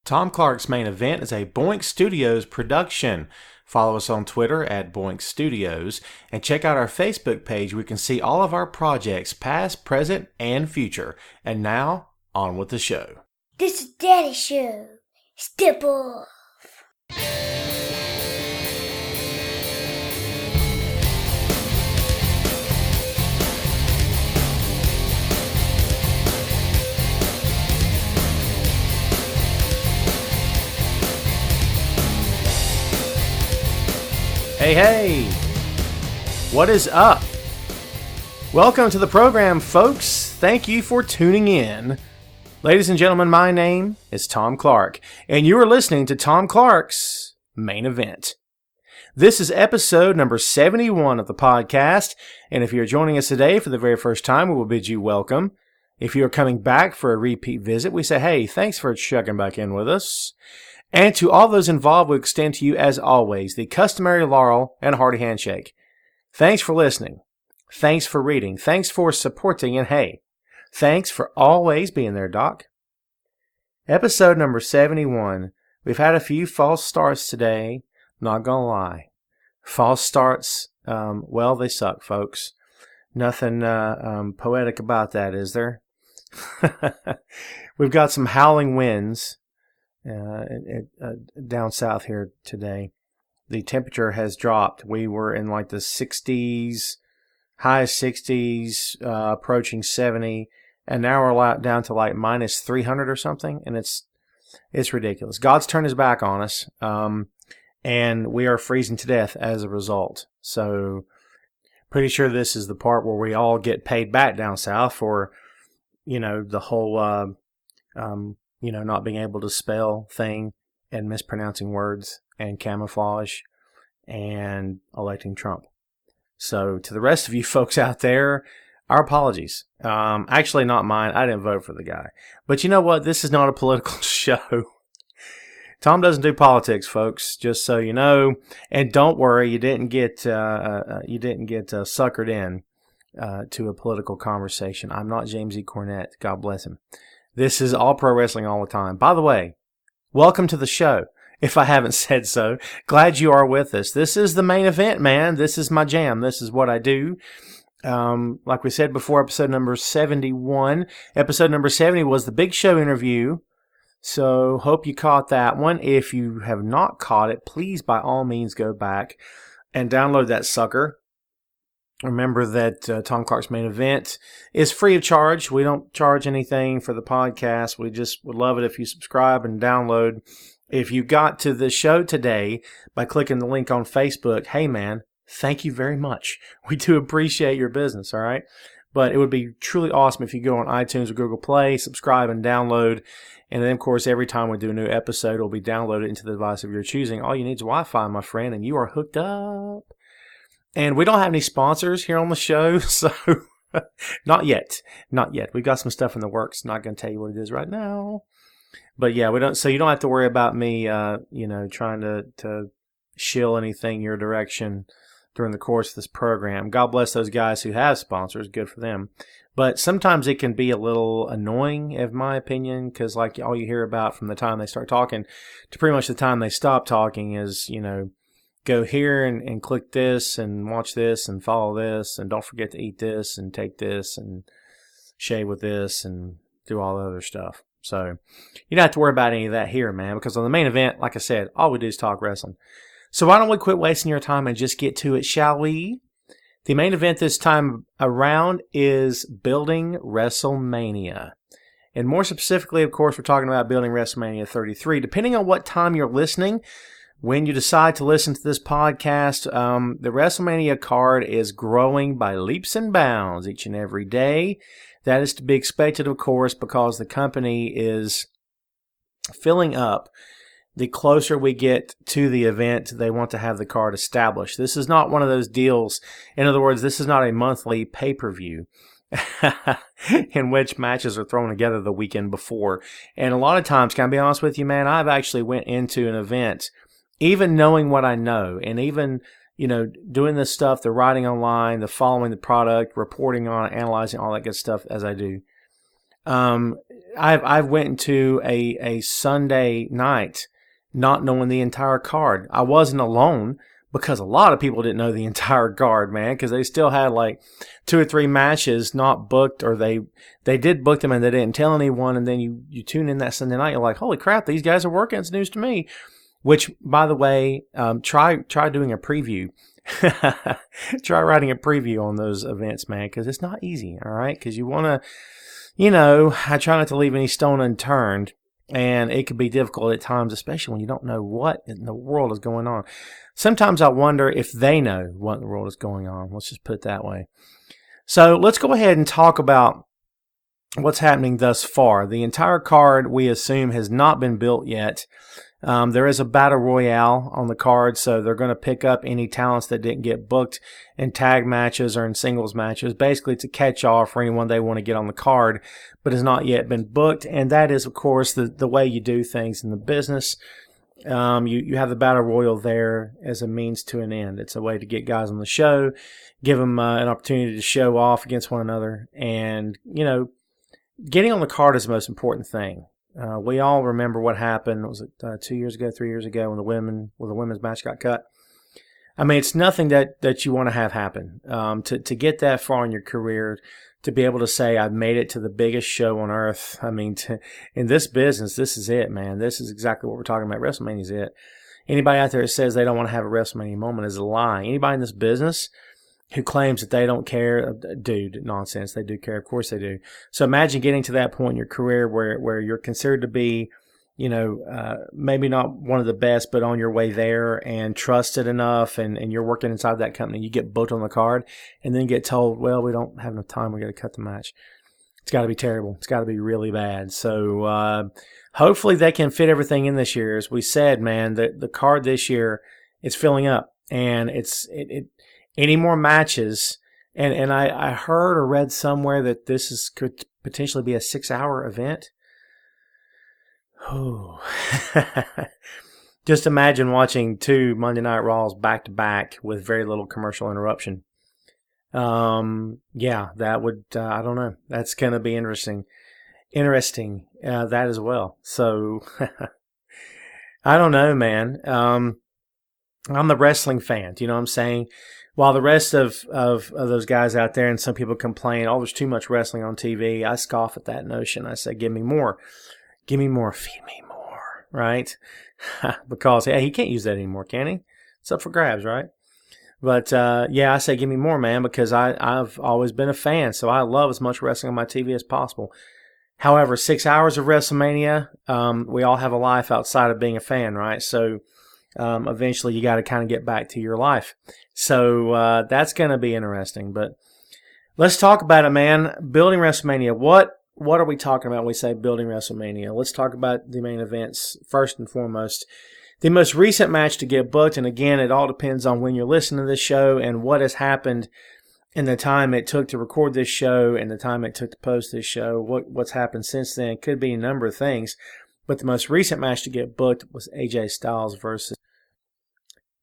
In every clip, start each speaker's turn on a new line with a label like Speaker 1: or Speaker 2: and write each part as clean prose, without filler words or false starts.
Speaker 1: Tom Clark's Main Event is a Boink Studios production. Follow us on Twitter at Boink Studios and check out our Facebook page where you can see all of our projects, past, present, and future. And now, on with the show.
Speaker 2: This is Daddy's show. Step off.
Speaker 1: Hey, what is up? Welcome to the program, folks. Thank you for tuning in. Ladies and gentlemen, my name is Tom Clark, and you are listening to Tom Clark's Main Event. This is episode number 71 of the podcast, and if you're joining us today for the very first time, we will bid you welcome. If you are coming back for a repeat visit, we say, hey, thanks for checking back in with us. And to all those involved, we extend to you, as always, the customary laurel and hearty handshake. Thanks for listening. Thanks for reading. Thanks for supporting. And hey, thanks for always being there, Doc. Episode number 71. We've had a few false starts today. Not gonna lie. False starts, well, they suck, folks. Nothing poetic about that, is there? We've got some howling winds. Down south here today. The temperature has dropped. We were in like the 60s, high 60s, approaching 70, and now we're down to like minus 300 or something, and it's ridiculous. God's turned his back on us, and we are freezing to death as a result. So, pretty sure this is the part where we all get paid back down south for, the whole, not being able to spell thing and mispronouncing words and camouflage and electing Trump. So to the rest of you folks out there, our apologies. Actually not mine. I didn't vote for the guy. But you know what? This is not a political show. Tom doesn't do politics, folks, just so you know. And don't worry, you didn't get suckered in to a political conversation. I'm not James E. Cornette. God bless him. This is all pro wrestling all the time. By the way, welcome to the show. If I haven't said so, glad you are with us. This is the main event, man. This is my jam. This is what I do. Like we said before, episode number 71. Episode number 70 was the Big Show interview. So hope you caught that one. If you have not caught it, please by all means go back and download that sucker. Remember that Tom Clark's Main Event is free of charge. We don't charge anything for the podcast. We just would love it if you subscribe and download. If you got to the show today by clicking the link on Facebook, hey man, thank you very much. We do appreciate your business, all right? But it would be truly awesome if you go on iTunes or Google Play, subscribe and download. And then, of course, every time we do a new episode, it will be downloaded into the device of your choosing. All you need is Wi-Fi, my friend, and you are hooked up. And we don't have any sponsors here on the show, so not yet. Not yet. We've got some stuff in the works. Not going to tell you what it is right now. But yeah, we don't. So you don't have to worry about me, trying to shill anything your direction during the course of this program. God bless those guys who have sponsors. Good for them. But sometimes it can be a little annoying, in my opinion, because like all you hear about from the time they start talking to pretty much the time they stop talking is, go here and click this and watch this and follow this and don't forget to eat this and take this and shave with this and do all the other stuff. So you don't have to worry about any of that here, man, because on the main event, like I said, all we do is talk wrestling. So why don't we quit wasting your time and just get to it, shall we? The main event this time around is building WrestleMania. And more specifically, of course, we're talking about building WrestleMania 33. Depending on what time you're listening, when you decide to listen to this podcast, the WrestleMania card is growing by leaps and bounds each and every day. That is to be expected, of course, because the company is filling up. The closer we get to the event, they want to have the card established. This is not one of those deals. In other words, this is not a monthly pay-per-view in which matches are thrown together the weekend before. And a lot of times, can I be honest with you, man, I've actually went into an event even knowing what I know, and even, doing this stuff, the writing online, the following the product, reporting on it, analyzing all that good stuff as I do, I've went into a Sunday night not knowing the entire card. I wasn't alone because a lot of people didn't know the entire card, man, because they still had like 2 or 3 matches not booked, or they did book them and they didn't tell anyone. And then you tune in that Sunday night, you're like, holy crap, these guys are working. It's news to me. Which, by the way, try doing a preview. Try writing a preview on those events, man, because it's not easy, all right? Because you want to, I try not to leave any stone unturned, and it can be difficult at times, especially when you don't know what in the world is going on. Sometimes I wonder if they know what in the world is going on. Let's just put it that way. So let's go ahead and talk about what's happening thus far. The entire card, we assume, has not been built yet. There is a battle royale on the card, so they're going to pick up any talents that didn't get booked in tag matches or in singles matches. Basically, it's a catch-all for anyone they want to get on the card, but has not yet been booked. And that is, of course, the way you do things in the business. You have the battle royal there as a means to an end. It's a way to get guys on the show, give them an opportunity to show off against one another, and getting on the card is the most important thing. We all remember what happened. Was it 2 years ago, 3 years ago, when the women's match got cut? I mean, it's nothing that you want to have happen. To get that far in your career, to be able to say, I've made it to the biggest show on earth. I mean, in this business, this is it, man. This is exactly what we're talking about. WrestleMania is it. Anybody out there that says they don't want to have a WrestleMania moment is a lie. Anybody in this business who claims that they don't care, dude, nonsense. They do care. Of course they do. So imagine getting to that point in your career where you're considered to be, maybe not one of the best, but on your way there and trusted enough, and you're working inside that company. You get booked on the card and then get told, well, we don't have enough time. We got to cut the match. It's got to be terrible. It's got to be really bad. So hopefully they can fit everything in this year. As we said, man, the card this year is filling up, and it any more matches, and I heard or read somewhere that this could potentially be a 6-hour event. Oh, just imagine watching 2 Monday Night Raws back to back with very little commercial interruption. Yeah, that would, I don't know. That's going to be interesting. That as well. So, I don't know, man. I'm the wrestling fan. Do you know what I'm saying? While the rest of those guys out there, and some people complain, oh, there's too much wrestling on TV, I scoff at that notion. I say, give me more. Give me more. Feed me more. Right? Because, he can't use that anymore, can he? It's up for grabs, right? But, I say give me more, man, because I've always been a fan, so I love as much wrestling on my TV as possible. However, 6 hours of WrestleMania, we all have a life outside of being a fan, right? So, eventually you got to kind of get back to your life. So that's going to be interesting. But let's talk about it, man. Building WrestleMania. What are we talking about when we say building WrestleMania? Let's talk about the main events first and foremost. The most recent match to get booked, and again, it all depends on when you're listening to this show and what has happened in the time it took to record this show and the time it took to post this show. What's happened since then could be a number of things. But the most recent match to get booked was AJ Styles versus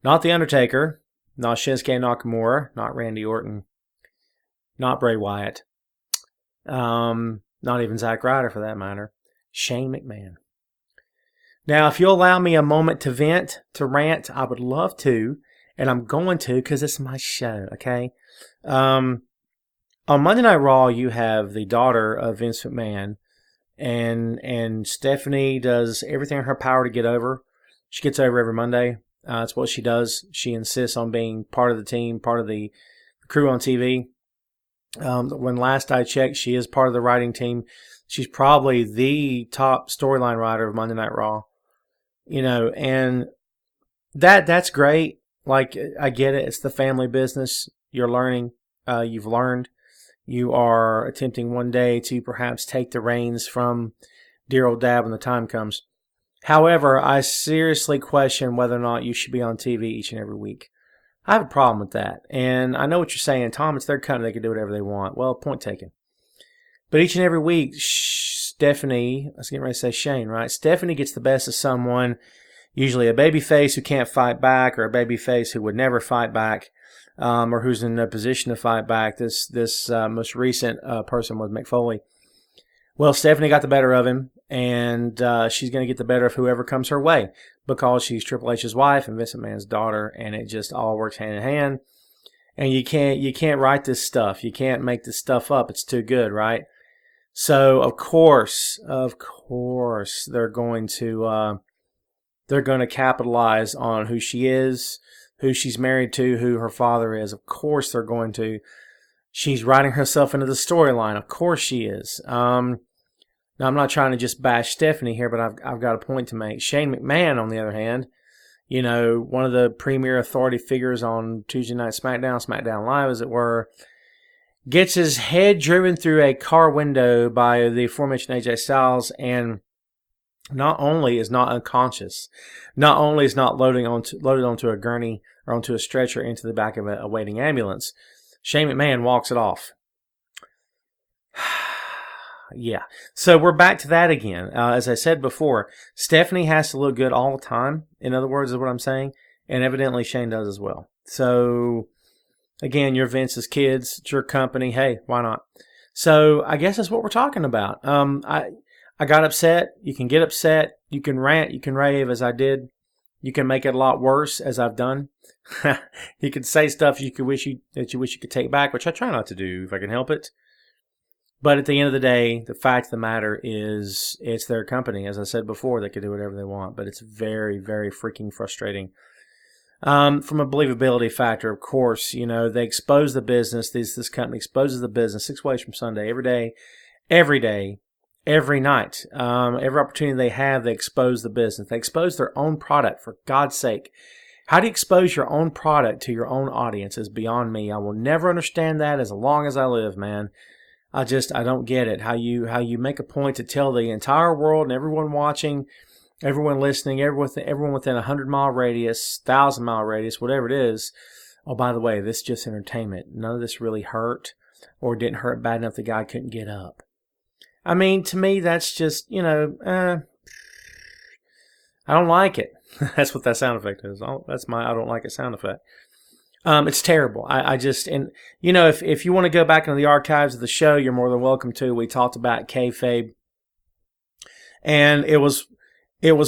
Speaker 1: not The Undertaker, not Shinsuke Nakamura, not Randy Orton, not Bray Wyatt, not even Zack Ryder for that matter, Shane McMahon. Now, if you'll allow me a moment to vent, to rant, I would love to, and I'm going to because it's my show, okay? On Monday Night Raw, you have the daughter of Vince McMahon, and Stephanie does everything in her power to get over. She gets over every Monday. That's what she does. She insists on being part of the team, part of the crew on TV. When last I checked, she is part of the writing team. She's probably the top storyline writer of Monday Night Raw. And that's great. Like, I get it. It's the family business. You're learning. You've learned. You are attempting one day to perhaps take the reins from dear old dad when the time comes. However, I seriously question whether or not you should be on TV each and every week. I have a problem with that. And I know what you're saying, Tom, it's their company, they can do whatever they want. Well, point taken. But each and every week, Stephanie, I was getting ready to say Shane, right? Stephanie gets the best of someone, usually a babyface who can't fight back, or a babyface who would never fight back, or who's in a position to fight back. This most recent person was Mick Foley. Well, Stephanie got the better of him, and she's going to get the better of whoever comes her way because she's Triple H's wife and Vince McMahon's daughter, and it just all works hand in hand. And you can't write this stuff. You can't make this stuff up. It's too good, right? So of course, they're going to capitalize on who she is, who she's married to, who her father is. Of course, they're going to. She's writing herself into the storyline. Of course, she is. Now, I'm not trying to just bash Stephanie here, but I've got a point to make. Shane McMahon, on the other hand, one of the premier authority figures on Tuesday Night SmackDown Live, as it were, gets his head driven through a car window by the aforementioned AJ Styles, and not only is not unconscious, not only is not loaded onto a gurney or onto a stretcher into the back of a waiting ambulance, Shane McMahon walks it off. Yeah. So we're back to that again. As I said before, Stephanie has to look good all the time, in other words, is what I'm saying. And evidently Shane does as well. So, again, you're Vince's kids. It's your company. Hey, why not? So I guess that's what we're talking about. I got upset. You can get upset. You can rant. You can rave, as I did. You can make it a lot worse, as I've done. You can say stuff you wish you could take back, which I try not to do if I can help it. But at the end of the day, the fact of the matter is it's their company. As I said before, they can do whatever they want, but it's very, very freaking frustrating. From a believability factor, of course, they expose the business. This company exposes the business 6 ways from Sunday, every day, every night. Every opportunity they have, they expose the business. They expose their own product, for God's sake. How do you expose your own product to your own audience is beyond me. I will never understand that as long as I live, man. I don't get it. How you make a point to tell the entire world and everyone watching, everyone listening, everyone within a 100-mile radius, 1,000-mile radius, whatever it is. Oh, by the way, this is just entertainment. None of this really hurt or didn't hurt bad enough the guy couldn't get up. I mean, to me, that's just, I don't like it. That's what that sound effect is. That's my I don't like it sound effect. It's terrible. If you want to go back into the archives of the show, you're more than welcome to. We talked about kayfabe, and it was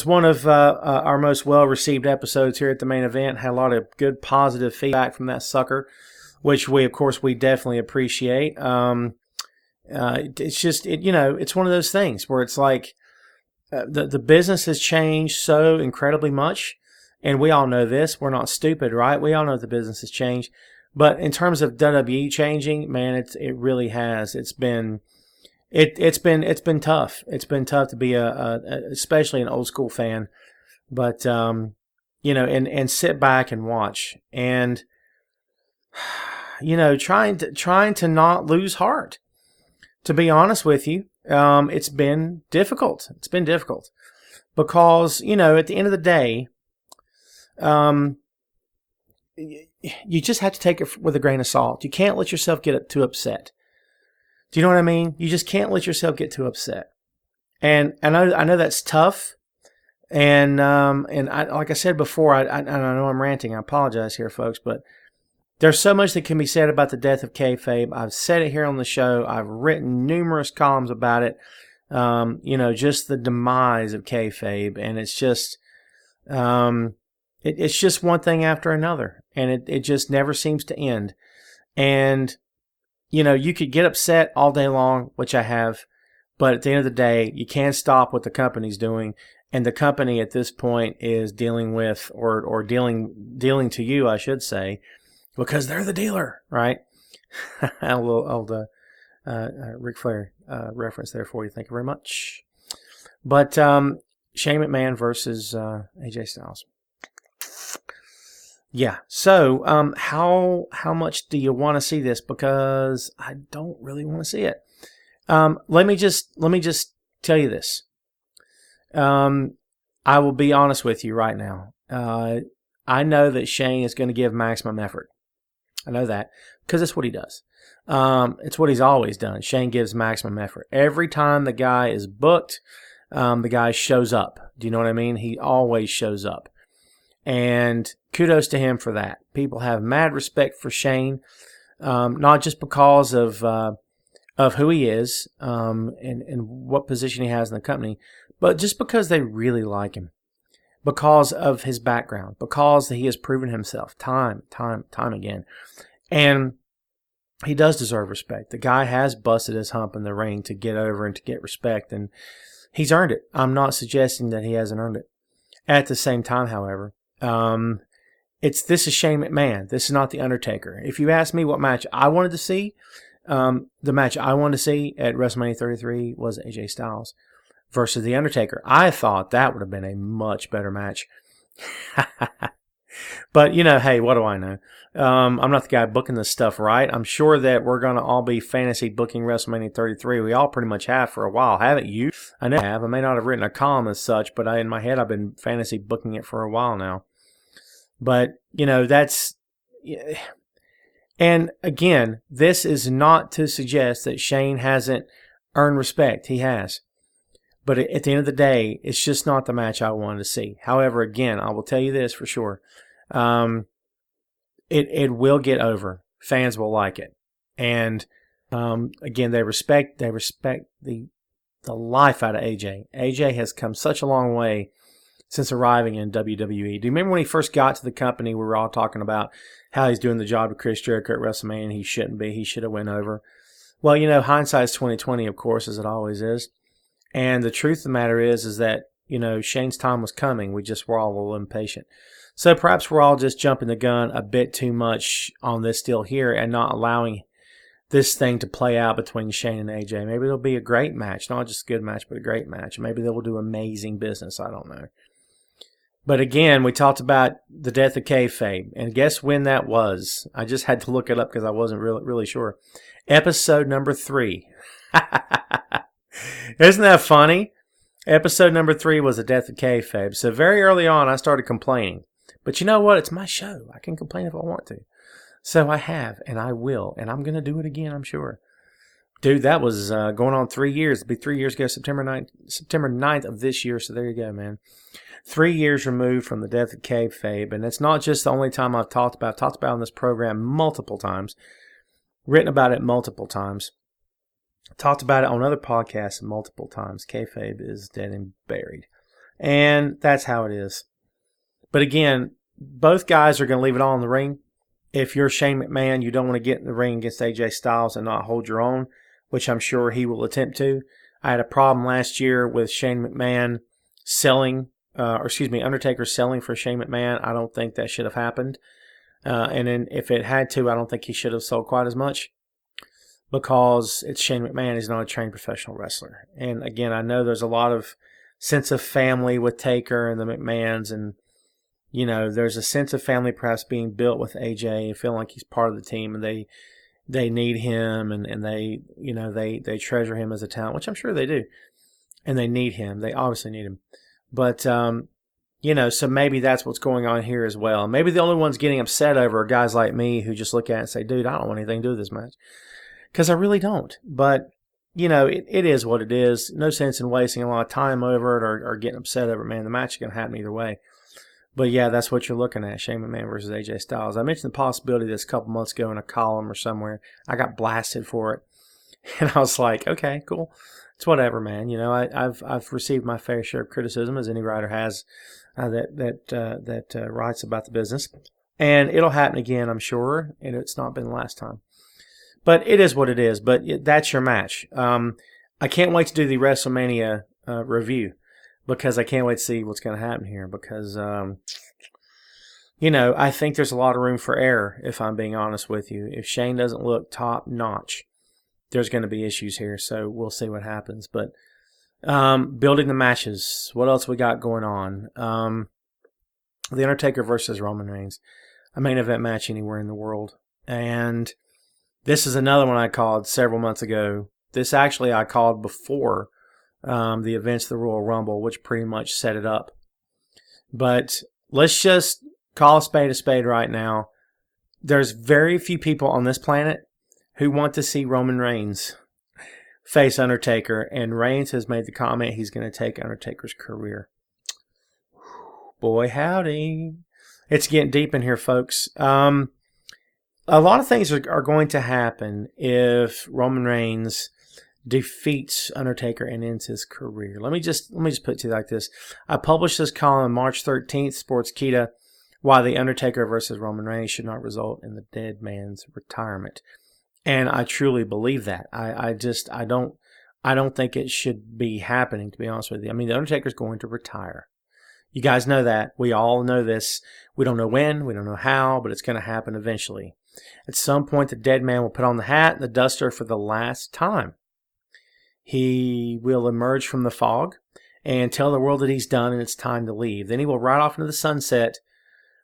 Speaker 1: one of our most well-received episodes here at the main event. Had a lot of good, positive feedback from that sucker, which we definitely appreciate. It's just, it's one of those things where it's like the business has changed so incredibly much. And we all know this. We're not stupid, right? We all know the business has changed. But in terms of WWE changing, man, it really has. It's been tough. It's been tough to be especially an old school fan. But and sit back and watch, and trying to not lose heart. To be honest with you, it's been difficult. It's been difficult because at the end of the day, you just have to take it with a grain of salt. You can't let yourself get too upset. Do you know what I mean? You just can't let yourself get too upset. And I know that's tough. And I, like I said before, I know I'm ranting. I apologize here, folks, but there's so much that can be said about the death of kayfabe. I've said it here on the show. I've written numerous columns about it. Just the demise of kayfabe, and it's just, it's just one thing after another, and it just never seems to end. And, you could get upset all day long, which I have, but at the end of the day, you can't stop what the company's doing. And the company at this point is dealing with, or dealing to you, I should say, because they're the dealer, right? A little Ric Flair reference there for you. Thank you very much. But Shane McMahon versus AJ Styles. Yeah. So, how much do you want to see this? Because I don't really want to see it. Let me just tell you this. I will be honest with you right now. I know that Shane is going to give maximum effort. I know that because that's what he does. It's what he's always done. Shane gives maximum effort. Every time the guy is booked, the guy shows up. Do you know what I mean? He always shows up. And kudos to him for that. People have mad respect for Shane, not just because of of who he is, and what position he has in the company, but just because they really like him, because of his background, because he has proven himself time again. And he does deserve respect. The guy has busted his hump in the ring to get over and to get respect, and he's earned it. I'm not suggesting that he hasn't earned it. At the same time, however, this is Shane McMahon. This is not The Undertaker. If you ask me what match I wanted to see, the match I wanted to see at WrestleMania 33 was AJ Styles versus The Undertaker. I thought that would have been a much better match. But, hey, what do I know? I'm not the guy booking this stuff, right? I'm sure that we're going to all be fantasy booking WrestleMania 33. We all pretty much have for a while, haven't you? I know I have. I may not have written a column as such, but in my head I've been fantasy booking it for a while now. But, that's... And, again, this is not to suggest that Shane hasn't earned respect. He has. But at the end of the day, it's just not the match I wanted to see. However, again, I will tell you this for sure. It will get over. Fans will like it. And, again, they respect the life out of AJ. AJ has come such a long way since arriving in WWE. Do you remember when he first got to the company, we were all talking about how he's doing the job of Chris Jericho at WrestleMania, and he shouldn't be. He should have went over. Well, hindsight's 20/20, of course, as it always is. And the truth of the matter is that, Shane's time was coming. We just were all a little impatient. So perhaps we're all just jumping the gun a bit too much on this deal here and not allowing this thing to play out between Shane and AJ. Maybe it'll be a great match, not just a good match, but a great match. Maybe they will do amazing business. I don't know. But again, we talked about the death of kayfabe, and guess when that was? I just had to look it up because I wasn't really sure. Episode number 3. Isn't that funny? Episode number 3 was the death of kayfabe. So very early on, I started complaining. But you know what? It's my show. I can complain if I want to. So I have, and I will, and I'm going to do it again, I'm sure. Dude, that was going on 3 years. It'll be 3 years ago, September 9th of this year. So there you go, man. 3 years removed from the death of kayfabe. And it's not just the only time I've talked about. I've talked about it on this program multiple times. Written about it multiple times. Talked about it on other podcasts multiple times. Kayfabe is dead and buried. And that's how it is. But again, both guys are going to leave it all in the ring. If you're Shane McMahon, you don't want to get in the ring against AJ Styles and not hold your own, which I'm sure he will attempt to. I had a problem last year with Shane McMahon Undertaker selling for Shane McMahon. I don't think that should have happened. And then if it had to, I don't think he should have sold quite as much. Because it's Shane McMahon. He's not a trained professional wrestler. And again, I know there's a lot of sense of family with Taker and the McMahons. And, there's a sense of family perhaps being built with AJ, feeling like he's part of the team. And they need him. And they treasure him as a talent, which I'm sure they do. And they need him. They obviously need him. But, so maybe that's what's going on here as well. Maybe the only ones getting upset over are guys like me who just look at it and say, dude, I don't want anything to do with this match. Because I really don't. But, it is what it is. No sense in wasting a lot of time over it or getting upset over it, man. The match is going to happen either way. But, yeah, that's what you're looking at, Shane McMahon versus AJ Styles. I mentioned the possibility this a couple months ago in a column or somewhere. I got blasted for it. And I was like, okay, cool. It's whatever, man. I've received my fair share of criticism, as any writer has that writes about the business. And it'll happen again, I'm sure. And it's not been the last time. But it is what it is. But that's your match. I can't wait to do the WrestleMania review because I can't wait to see what's going to happen here. Because, I think there's a lot of room for error, if I'm being honest with you. If Shane doesn't look top notch, there's going to be issues here. So we'll see what happens. But building the matches, what else we got going on? The Undertaker versus Roman Reigns, a main event match anywhere in the world. And this is another one I called several months ago. This actually I called before the events of the Royal Rumble, which pretty much set it up. But let's just call a spade right now. There's very few people on this planet who want to see Roman Reigns face Undertaker, and Reigns has made the comment he's going to take Undertaker's career. Boy, howdy. It's getting deep in here, folks. a lot of things are going to happen if Roman Reigns defeats Undertaker and ends his career. Let me just put it to you like this. I published this column March 13th, Sportskeeda, why the Undertaker versus Roman Reigns should not result in the dead man's retirement. And I truly believe that. I don't think it should be happening, to be honest with you. I mean, the Undertaker's going to retire. You guys know that. We all know this. We don't know when, we don't know how, but it's going to happen eventually. At some point, the dead man will put on the hat and the duster for the last time. He will emerge from the fog and tell the world that he's done and it's time to leave. Then he will ride off into the sunset,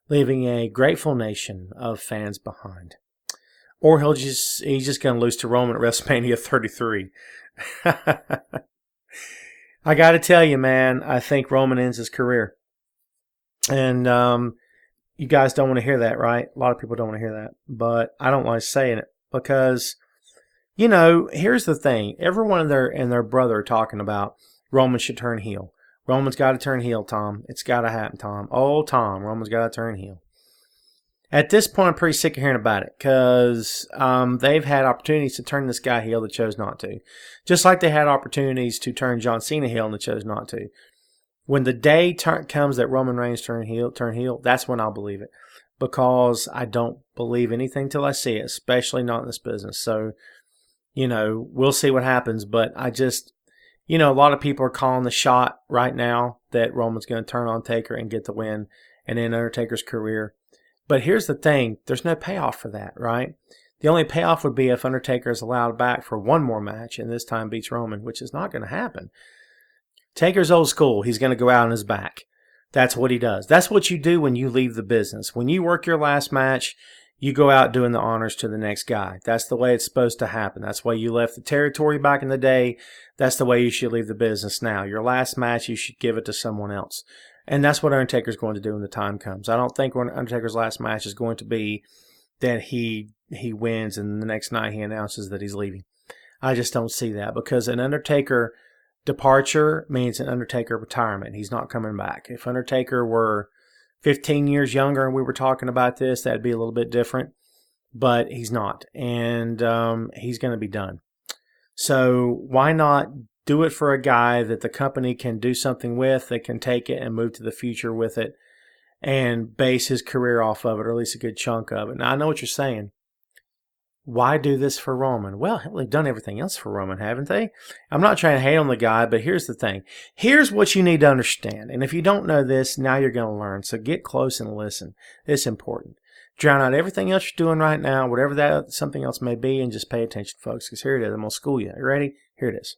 Speaker 1: leaving a grateful nation of fans behind. Or he's just going to lose to Roman at WrestleMania 33. I got to tell you, man, I think Roman ends his career. And you guys don't want to hear that, right? A lot of people don't want to hear that. But I don't like saying it because, you know, here's the thing. Everyone and their brother are talking about Roman should turn heel. Roman's got to turn heel, Tom. It's got to happen, Tom. Oh, Tom, Roman's got to turn heel. At this point, I'm pretty sick of hearing about it because they've had opportunities to turn this guy heel that chose not to. Just like they had opportunities to turn John Cena heel and they chose not to. When the day comes that Roman Reigns turn heel, that's when I'll believe it. Because I don't believe anything till I see it, especially not in this business. So, you know, we'll see what happens. But I just, you know, a lot of people are calling the shot right now that Roman's going to turn on Taker and get the win and end Undertaker's career. But here's the thing. There's no payoff for that, right? The only payoff would be if Undertaker is allowed back for one more match and this time beats Roman, which is not going to happen. Taker's old school. He's going to go out on his back. That's what he does. That's what you do when you leave the business. When you work your last match, you go out doing the honors to the next guy. That's the way it's supposed to happen. That's why you left the territory back in the day. That's the way you should leave the business now. Your last match, you should give it to someone else. And that's what Undertaker's going to do when the time comes. I don't think Undertaker's last match is going to be that he wins and the next night he announces that he's leaving. I just don't see that because an Undertaker departure means an Undertaker retirement. He's not coming back. If Undertaker were 15 years younger and we were talking about this, that'd be a little bit different. But he's not. And he's going to be done. So why not do it for a guy that the company can do something with, that can take it and move to the future with it and base his career off of it, or at least a good chunk of it. Now, I know what you're saying. Why do this for Roman? Well, they've done everything else for Roman, haven't they? I'm not trying to hate on the guy, but here's the thing. Here's what you need to understand. And if you don't know this, now you're going to learn. So get close and listen. It's important. Drown out everything else you're doing right now, whatever that something else may be, and just pay attention, folks, because here it is. I'm going to school you. You ready? Here it is.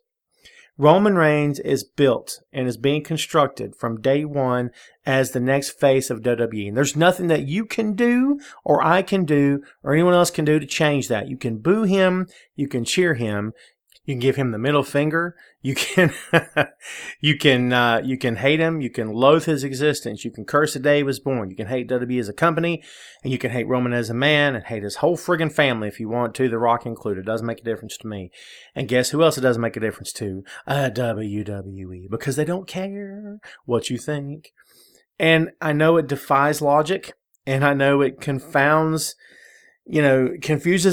Speaker 1: Roman Reigns is built and is being constructed from day one as the next face of WWE. And there's nothing that you can do or I can do or anyone else can do to change that. You can boo him. You can cheer him. You can give him the middle finger. You can, you can hate him. You can loathe his existence. You can curse the day he was born. You can hate WWE as a company, and you can hate Roman as a man and hate his whole friggin' family if you want to, The Rock included. It doesn't make a difference to me. And guess who else it doesn't make a difference to? WWE, because they don't care what you think. And I know it defies logic, and I know it confuses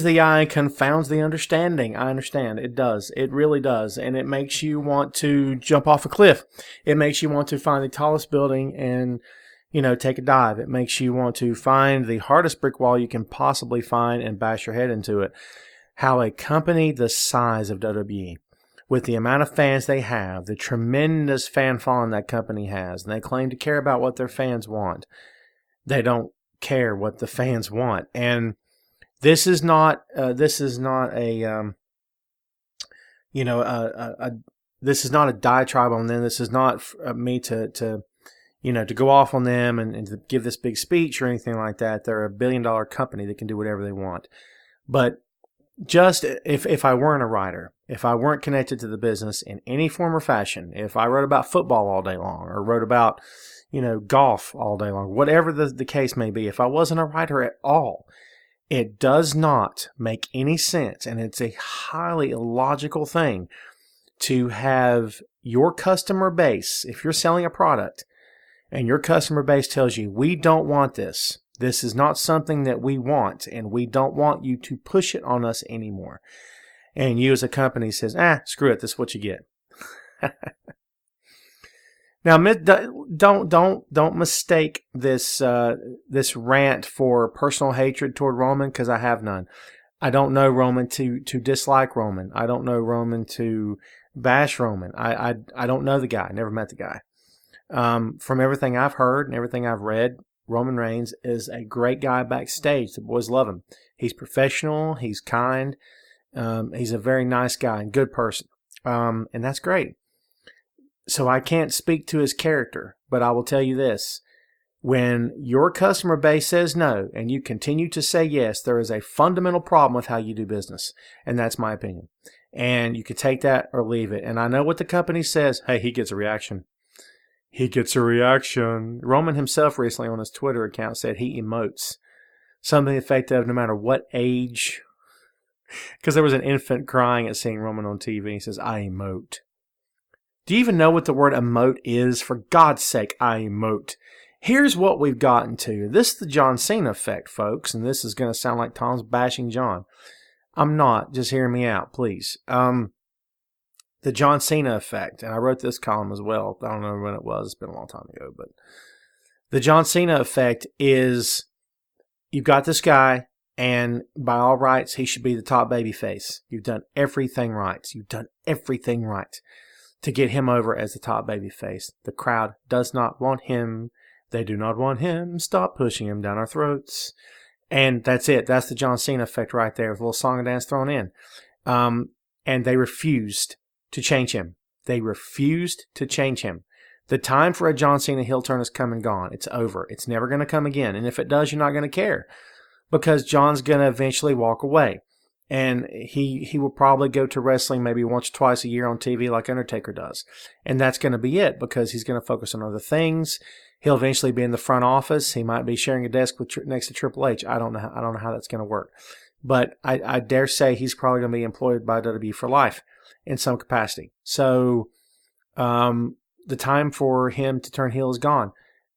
Speaker 1: the eye and confounds the understanding. I understand. It does. It really does. And it makes you want to jump off a cliff. It makes you want to find the tallest building and, take a dive. It makes you want to find the hardest brick wall you can possibly find and bash your head into it. How a company the size of WWE, with the amount of fans they have, the tremendous fan following that company has, and they claim to care about what their fans want. They don't care what the fans want. And this is not a diatribe on them. This is not me to go off on them and to give this big speech or anything like that. They're a $1 billion company that can do whatever they want. But just if I weren't a writer, if I weren't connected to the business in any form or fashion, if I wrote about football all day long or wrote about, golf all day long, whatever the case may be, if I wasn't a writer at all, it does not make any sense, and it's a highly illogical thing to have your customer base, if you're selling a product, and your customer base tells you, we don't want this, This is not something that we want, and we don't want you to push it on us anymore. And you as a company says, screw it, this is what you get. Now, don't mistake this rant for personal hatred toward Roman, because I have none. I don't know Roman to dislike Roman. I don't know Roman to bash Roman. I don't know the guy. I never met the guy. From everything I've heard and everything I've read, Roman Reigns is a great guy backstage. The boys love him. He's professional. He's kind. He's a very nice guy and good person. And that's great. So I can't speak to his character, but I will tell you this. When your customer base says no and you continue to say yes, there is a fundamental problem with how you do business. And that's my opinion. And you can take that or leave it. And I know what the company says. Hey, he gets a reaction. He gets a reaction. Roman himself recently on his Twitter account said he emotes. Something effective no matter what age. Because there was an infant crying at seeing Roman on TV. He says, I emote. Do you even know what the word emote is? For God's sake, I emote. Here's what we've gotten to. This is the John Cena effect, folks. And this is going to sound like Tom's bashing John. I'm not. Just hear me out, please. The John Cena effect. And I wrote this column as well. I don't know when it was. It's been a long time ago. But the John Cena effect is you've got this guy, and by all rights, he should be the top baby face. You've done everything right. You've done everything right to get him over as the top baby face. The crowd does not want him. They do not want him. Stop pushing him down our throats. And that's it. That's the John Cena effect right there with a little song and dance thrown in. And they refused to change him. They refused to change him. The time for a John Cena heel turn has come and gone. It's over. It's never going to come again. And if it does, you're not going to care. Because John's going to eventually walk away. And he will probably go to wrestling maybe once or twice a year on TV like Undertaker does. And that's going to be it, because he's going to focus on other things. He'll eventually be in the front office. He might be sharing a desk with next to Triple H. I don't know how that's going to work. But I dare say he's probably going to be employed by WWE for life in some capacity. So the time for him to turn heel is gone.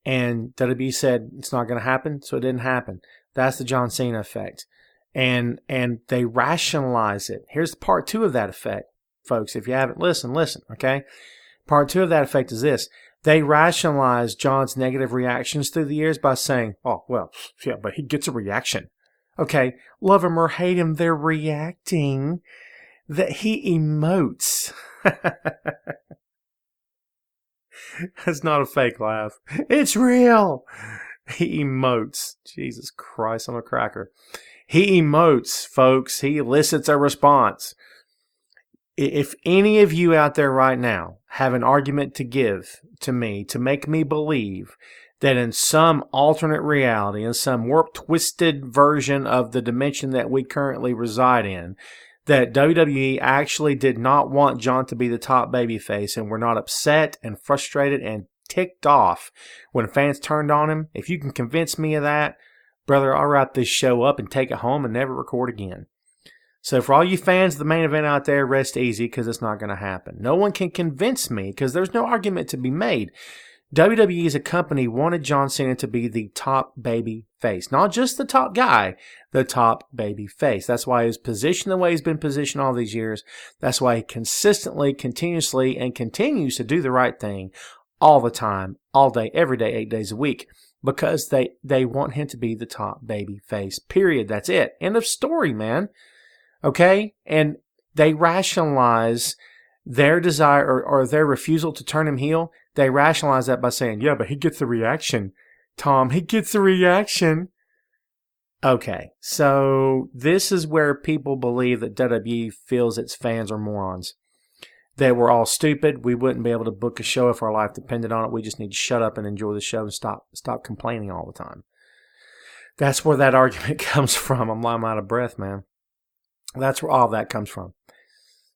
Speaker 1: And WWE said it's not going to happen, so it didn't happen. That's the John Cena effect. And they rationalize it. Here's part 2 of that effect, folks. If you haven't listened, listen, okay? Part 2 of that effect is this. They rationalize John's negative reactions through the years by saying, oh, well, yeah, but he gets a reaction. Okay, love him or hate him, they're reacting. That he emotes. That's not a fake laugh. It's real. He emotes. Jesus Christ, I'm a cracker. He emotes, folks. He elicits a response. If any of you out there right now have an argument to give to me to make me believe that in some alternate reality, in some warped, twisted version of the dimension that we currently reside in, that WWE actually did not want John to be the top babyface and were not upset and frustrated and ticked off when fans turned on him, if you can convince me of that, brother, I'll wrap this show up and take it home and never record again. So for all you fans of the main event out there, rest easy, because it's not going to happen. No one can convince me, because there's no argument to be made. WWE as a company wanted John Cena to be the top baby face. Not just the top guy, the top baby face. That's why he's positioned the way he's been positioned all these years. That's why he consistently, continuously, and continues to do the right thing all the time, all day, every day, 8 days a week. Because they want him to be the top baby face. Period. That's it. End of story, man. Okay? And they rationalize their desire or their refusal to turn him heel. They rationalize that by saying, yeah, but he gets a reaction. Tom, he gets a reaction. Okay, so this is where people believe that WWE feels its fans are morons. That we're all stupid. We wouldn't be able to book a show if our life depended on it. We just need to shut up and enjoy the show and stop complaining all the time. That's where that argument comes from. I'm out of breath, man. That's where all that comes from.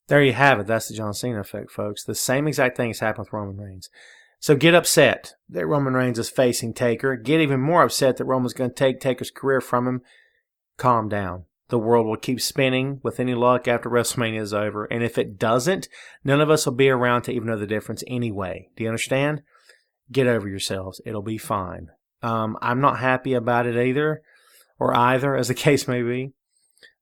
Speaker 1: There you have it. That's the John Cena effect, folks. The same exact thing has happened with Roman Reigns. So get upset that Roman Reigns is facing Taker. Get even more upset that Roman's going to take Taker's career from him. Calm down. The world will keep spinning with any luck after WrestleMania is over. And if it doesn't, none of us will be around to even know the difference anyway. Do you understand? Get over yourselves. It'll be fine. I'm not happy about it either, or either, as the case may be.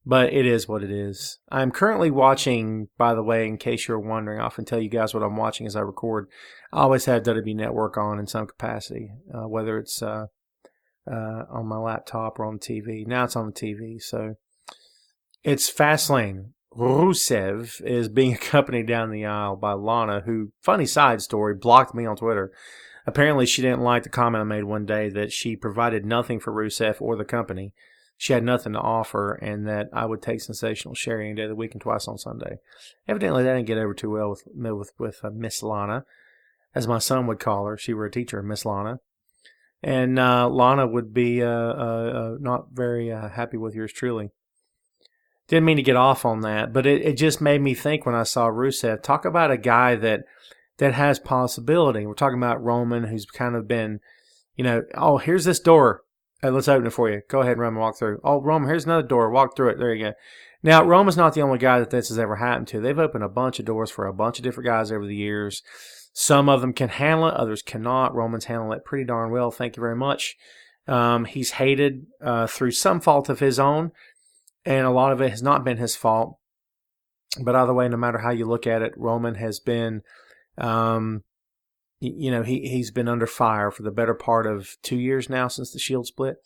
Speaker 1: But it is what it is. I'm currently watching, by the way, in case you're wondering, I often tell you guys what I'm watching as I record. I always have WWE Network on in some capacity, whether it's on my laptop or on the TV. Now it's on the TV. So it's Fastlane. Rusev is being accompanied down the aisle by Lana, who, funny side story, blocked me on Twitter. Apparently she didn't like the comment I made one day that she provided nothing for Rusev or the company. She had nothing to offer, and that I would take sensational sharing any day of the week and twice on Sunday. Evidently, that didn't get over too well with Miss Lana, as my son would call her. She were a teacher, Miss Lana. And Lana would be not very happy with yours truly. Didn't mean to get off on that, but it just made me think when I saw Rusev. Talk about a guy that has possibility. We're talking about Roman, who's kind of been, oh, here's this door. Let's open it for you. Go ahead, Roman, walk through. Oh, Roman, here's another door. Walk through it. There you go. Now, Roman's not the only guy that this has ever happened to. They've opened a bunch of doors for a bunch of different guys over the years. Some of them can handle it. Others cannot. Roman's handling it pretty darn well. Thank you very much. He's hated through some fault of his own, and a lot of it has not been his fault. But either way, no matter how you look at it, Roman has been... he's been under fire for the better part of 2 years now since the Shield split.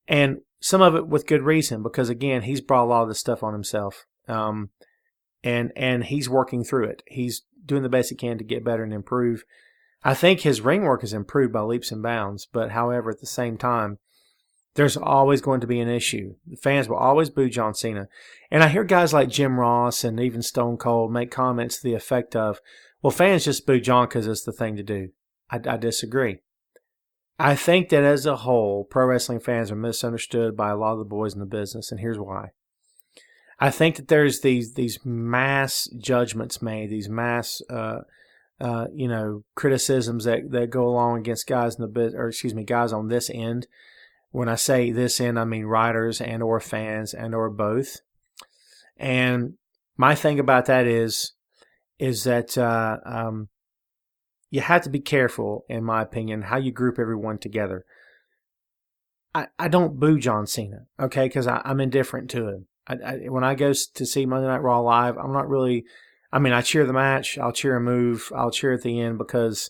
Speaker 1: And some of it with good reason, because, again, he's brought a lot of this stuff on himself. And he's working through it. He's doing the best he can to get better and improve. I think his ring work has improved by leaps and bounds. But, however, at the same time, there's always going to be an issue. The fans will always boo John Cena. And I hear guys like Jim Ross and even Stone Cold make comments to the effect of, well, fans just boo John because it's the thing to do. I disagree. I think that as a whole, pro wrestling fans are misunderstood by a lot of the boys in the business, and here's why. I think that there's these mass judgments made, these mass, criticisms that go along against guys in the business, guys on this end. When I say this end, I mean writers and or fans and or both. And my thing about that is that you have to be careful, in my opinion, how you group everyone together. I don't boo John Cena, okay, because I'm indifferent to him. When I go to see Monday Night Raw live, I'm not really – I cheer the match. I'll cheer a move. I'll cheer at the end because,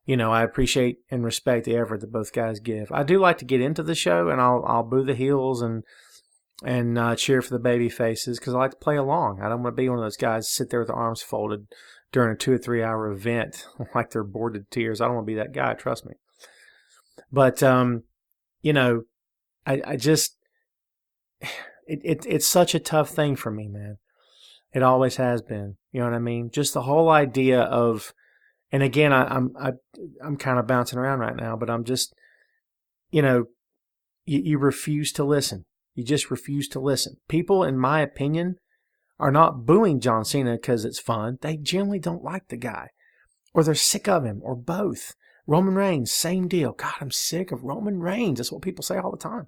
Speaker 1: I appreciate and respect the effort that both guys give. I do like to get into the show, and I'll boo the heels and cheer for the baby faces because I like to play along. I don't want to be one of those guys sit there with their arms folded during a 2 or 3 hour event like they're bored to tears. I don't want to be that guy, trust me. But, I just it's such a tough thing for me, man. It always has been. You know what I mean? Just the whole idea of, and again, I'm kind of bouncing around right now, but I'm just, you refuse to listen. You just refuse to listen. People, in my opinion, are not booing John Cena because it's fun. They generally don't like the guy. Or they're sick of him, or both. Roman Reigns, same deal. God, I'm sick of Roman Reigns. That's what people say all the time.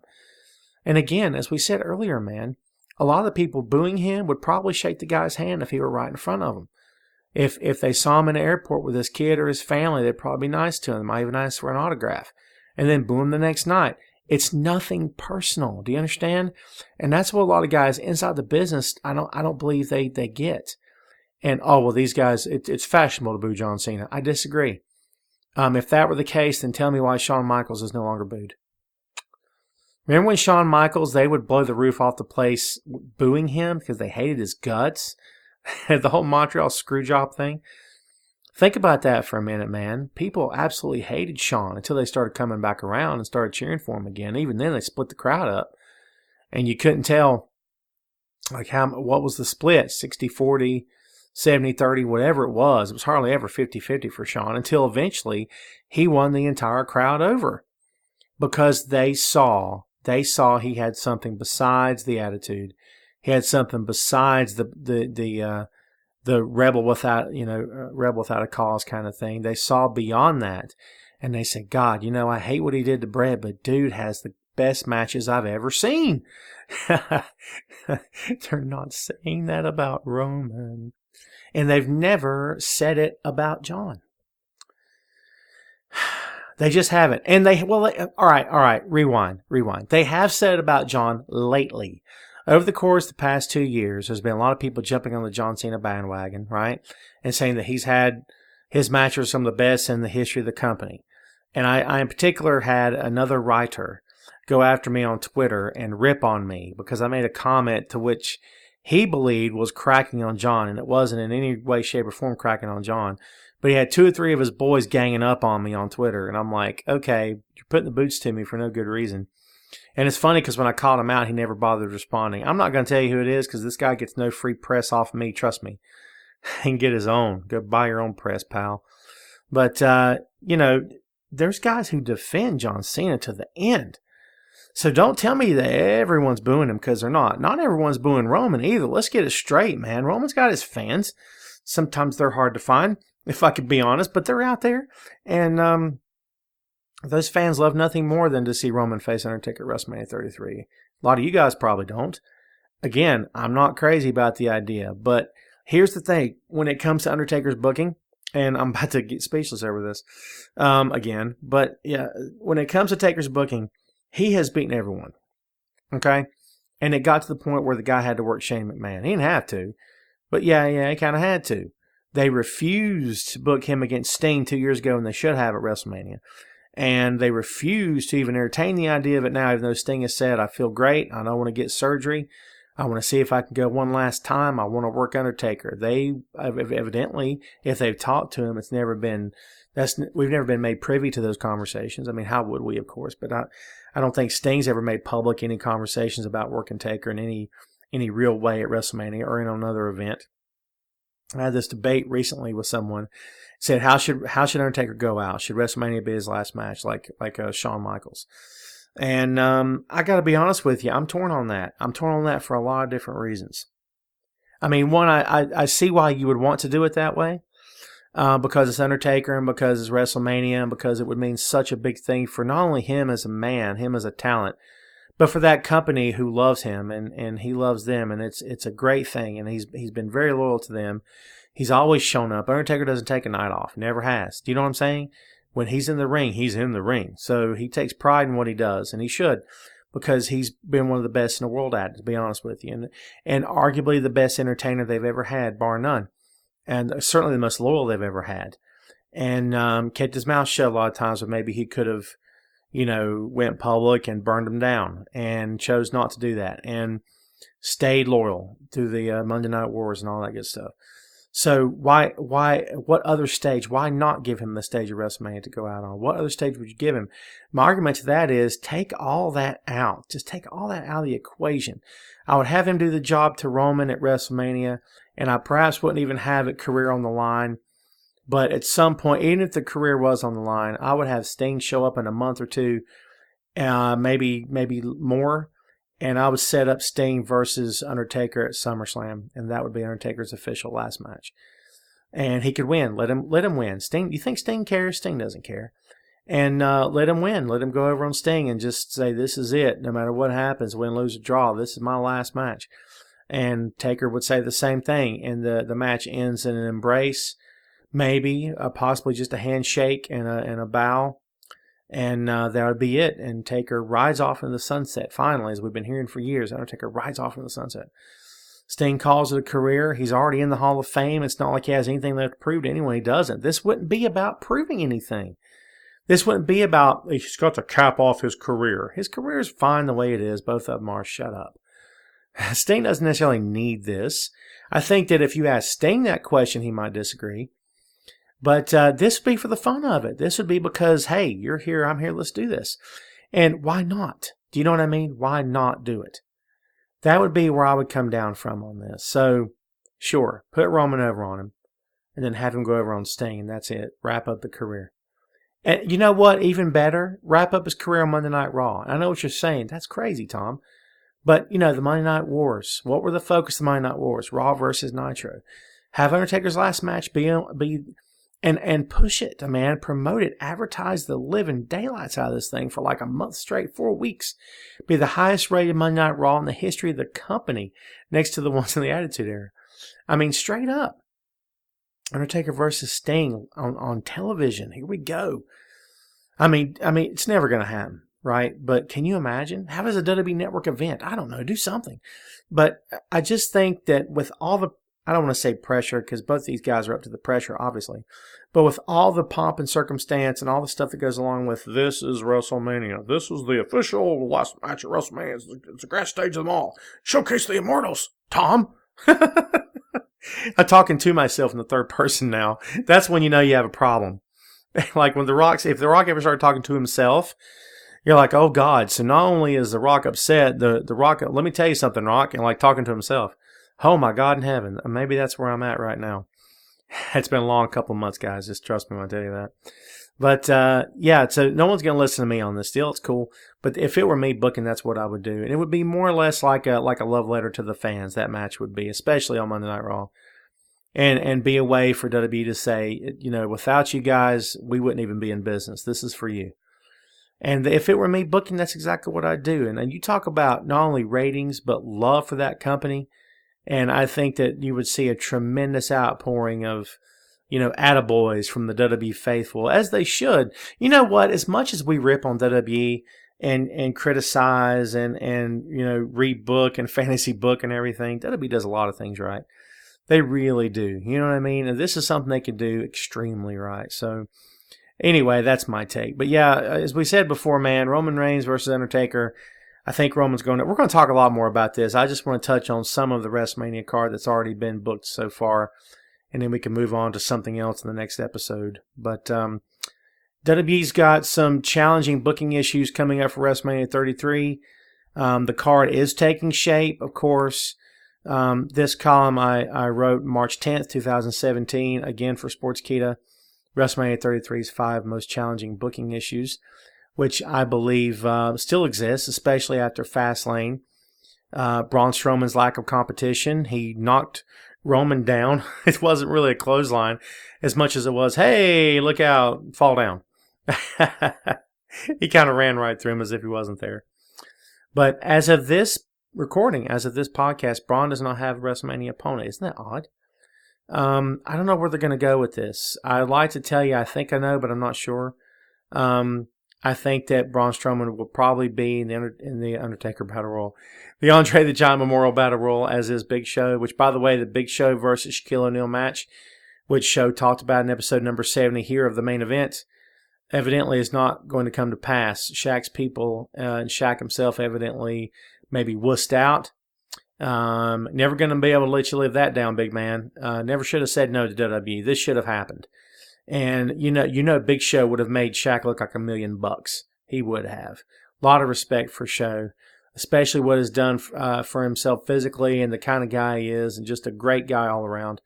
Speaker 1: And again, as we said earlier, man, a lot of the people booing him would probably shake the guy's hand if he were right in front of them. If they saw him in the airport with his kid or his family, they'd probably be nice to him. They might even ask for an autograph. And then boo him the next night. It's nothing personal. Do you understand? And that's what a lot of guys inside the business, I don't believe they get. And, these guys, it's fashionable to boo John Cena. I disagree. If that were the case, then tell me why Shawn Michaels is no longer booed. Remember when Shawn Michaels, they would blow the roof off the place booing him because they hated his guts? The whole Montreal Screwjob thing. Think about that for a minute, man. People absolutely hated Shawn until they started coming back around and started cheering for him again. Even then, they split the crowd up. And you couldn't tell, what was the split? 60-40, 70-30, whatever it was. It was hardly ever 50-50 for Shawn until eventually he won the entire crowd over. Because they saw he had something besides the attitude. He had something besides the rebel without a cause kind of thing. They saw beyond that, and they said, God, I hate what he did to Bret, but dude has the best matches I've ever seen. They're not saying that about Roman, and they've never said it about John. They just haven't. And all right, rewind. They have said it about John lately. Over the course of the past 2 years, there's been a lot of people jumping on the John Cena bandwagon, right? And saying that his matches are some of the best in the history of the company. And I in particular had another writer go after me on Twitter and rip on me because I made a comment to which he believed was cracking on John, and it wasn't in any way, shape, or form cracking on John. But he had 2 or 3 of his boys ganging up on me on Twitter, and I'm like, okay, you're putting the boots to me for no good reason. And it's funny because when I called him out, he never bothered responding. I'm not going to tell you who it is because this guy gets no free press off of me. Trust me. He can get his own. Go buy your own press, pal. But, there's guys who defend John Cena to the end. So don't tell me that everyone's booing him because they're not. Not everyone's booing Roman either. Let's get it straight, man. Roman's got his fans. Sometimes they're hard to find, if I could be honest, but they're out there. And those fans love nothing more than to see Roman face Undertaker at WrestleMania 33. A lot of you guys probably don't. Again, I'm not crazy about the idea, but here's the thing. When it comes to Undertaker's booking, and I'm about to get speechless over this again, but yeah, when it comes to Taker's booking, he has beaten everyone, okay? And it got to the point where the guy had to work Shane McMahon. He didn't have to, but yeah, he kind of had to. They refused to book him against Sting 2 years ago, and they should have at WrestleMania. And they refused to even entertain the idea of it now, even though Sting has said, I feel great, I don't want to get surgery, I want to see if I can go one last time, I want to work Undertaker. They, evidently, if they've talked to him, we've never been made privy to those conversations. I mean, how would we, of course? But I don't think Sting's ever made public any conversations about working Taker in any real way at WrestleMania or in another event. I had this debate recently with someone. Said how should Undertaker go out? Should WrestleMania be his last match, like Shawn Michaels? And I got to be honest with you, I'm torn on that. I'm torn on that for a lot of different reasons. I mean, one, I see why you would want to do it that way. Because it's Undertaker and because it's WrestleMania and because it would mean such a big thing for not only him as a man, him as a talent, but for that company who loves him and he loves them, and it's a great thing, and he's been very loyal to them. He's always shown up. Undertaker doesn't take a night off, never has. Do you know what I'm saying? When he's in the ring, he's in the ring. So he takes pride in what he does, and he should, because he's been one of the best in the world at it, to be honest with you, and arguably the best entertainer they've ever had, bar none. And certainly the most loyal they've ever had. And kept his mouth shut a lot of times, but maybe he could have, went public and burned them down, and chose not to do that, and stayed loyal through the Monday Night Wars and all that good stuff. So what other stage? Why not give him the stage of WrestleMania to go out on? What other stage would you give him? My argument to that is take all that out. Just take all that out of the equation. I would have him do the job to Roman at WrestleMania, and I perhaps wouldn't even have a career on the line. But at some point, even if the career was on the line, I would have Sting show up in a month or two, maybe more, and I would set up Sting versus Undertaker at SummerSlam, and that would be Undertaker's official last match. And he could win. Let him win. Sting, you think Sting cares? Sting doesn't care. And let him win. Let him go over on Sting and just say, this is it. No matter what happens, win, lose, or draw, this is my last match. And Taker would say the same thing. And the match ends in an embrace, maybe, possibly just a handshake and a bow. And that would be it. And Taker rides off into the sunset. Finally, as we've been hearing for years, Undertaker rides off into the sunset. Sting calls it a career. He's already in the Hall of Fame. It's not like he has anything left to prove to anyone. He doesn't. This wouldn't be about proving anything. This wouldn't be about he's got to cap off his career. His career is fine the way it is. Both of them are. Shut up. Sting doesn't necessarily need this. I think that if you ask Sting that question, he might disagree. But this would be for the fun of it. This would be because, hey, you're here, I'm here, let's do this. And why not? Do you know what I mean? Why not do it? That would be where I would come down from on this. So, sure, put Roman over on him, and then have him go over on Sting, and that's it. Wrap up the career. And you know what? Even better, wrap up his career on Monday Night Raw. I know what you're saying. That's crazy, Tom. But, the Monday Night Wars. What were the focus of the Monday Night Wars? Raw versus Nitro. Have Undertaker's last match be and push it, man. Promote it. Advertise the living daylights out of this thing for like a month straight, 4 weeks. Be the highest rated Monday Night Raw in the history of the company, next to the ones in the Attitude Era. I mean, straight up. Undertaker versus Sting on television. Here we go. I mean, it's never going to happen, right? But can you imagine? How does a WWE Network event? I don't know. Do something. But I just think that with all the, I don't want to say pressure because both these guys are up to the pressure, obviously. But with all the pomp and circumstance and all the stuff that goes along with this is WrestleMania. This is the official last match at WrestleMania. It's the grass stage of them all. Showcase the Immortals, Tom. I'm talking to myself in the third person now. That's when you know you have a problem. Like when if The Rock ever started talking to himself, you're like, oh God. So not only is The Rock upset, the Rock, let me tell you something, Rock, and like talking to himself. Oh my God in heaven. Maybe that's where I'm at right now. It's been a long couple of months, guys. Just trust me when I tell you that. But yeah, so no one's going to listen to me on this deal. It's cool. But if it were me booking, that's what I would do. And it would be more or less like a love letter to the fans, that match would be, especially on Monday Night Raw. And be a way for WWE to say, you know, without you guys, we wouldn't even be in business. This is for you. And if it were me booking, that's exactly what I'd do. And you talk about not only ratings, but love for that company. And I think that you would see a tremendous outpouring of, you know, attaboys from the WWE faithful, as they should. You know what? As much as we rip on WWE and criticize and you know, rebook and fantasy book and everything, WWE does a lot of things right. They really do. You know what I mean? And this is something they can do extremely right. So anyway, that's my take. But yeah, as we said before, man, Roman Reigns versus Undertaker. I think Roman's going to... We're going to talk a lot more about this. I just want to touch on some of the WrestleMania card that's already been booked so far. And then we can move on to something else in the next episode. But WWE's got some challenging booking issues coming up for WrestleMania 33. The card is taking shape, of course. This column I wrote March 10th, 2017, again for Sportskeeda. WrestleMania 33's 5 most challenging booking issues, which I believe still exists, especially after Fastlane. Braun Strowman's lack of competition. He knocked Roman down. It wasn't really a clothesline as much as it was, hey, look out, fall down. He kind of ran right through him as if he wasn't there. But as of this recording, as of this podcast, Braun does not have a WrestleMania opponent. Isn't that odd? I don't know where they're going to go with this. I'd like to tell you I think I know, but I'm not sure. I think that Braun Strowman will probably be in the Undertaker Battle Royal. The Andre the Giant Memorial Battle Royal, as is Big Show, which, by the way, the Big Show versus Shaquille O'Neal match, which Show talked about in episode number 70 here of the main event, evidently is not going to come to pass. Shaq's people and Shaq himself evidently maybe wussed out. Never going to be able to let you live that down, big man. Never should have said no to WWE. This should have happened. And you know, Big Show would have made Shaq look like $1 million. He would have. A lot of respect for Show, especially what he's done for himself physically and the kind of guy he is, and just a great guy all around.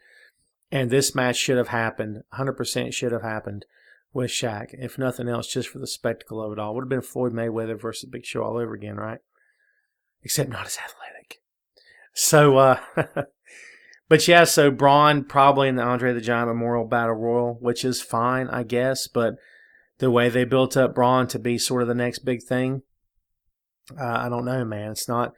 Speaker 1: And this match should have happened. 100% should have happened with Shaq. If nothing else, just for the spectacle of it all. Would have been Floyd Mayweather versus Big Show all over again, right? Except not as athletic. So, but yeah, so Braun probably in the Andre the Giant Memorial Battle Royal, which is fine, I guess. But the way they built up Braun to be sort of the next big thing, I don't know, man. It's not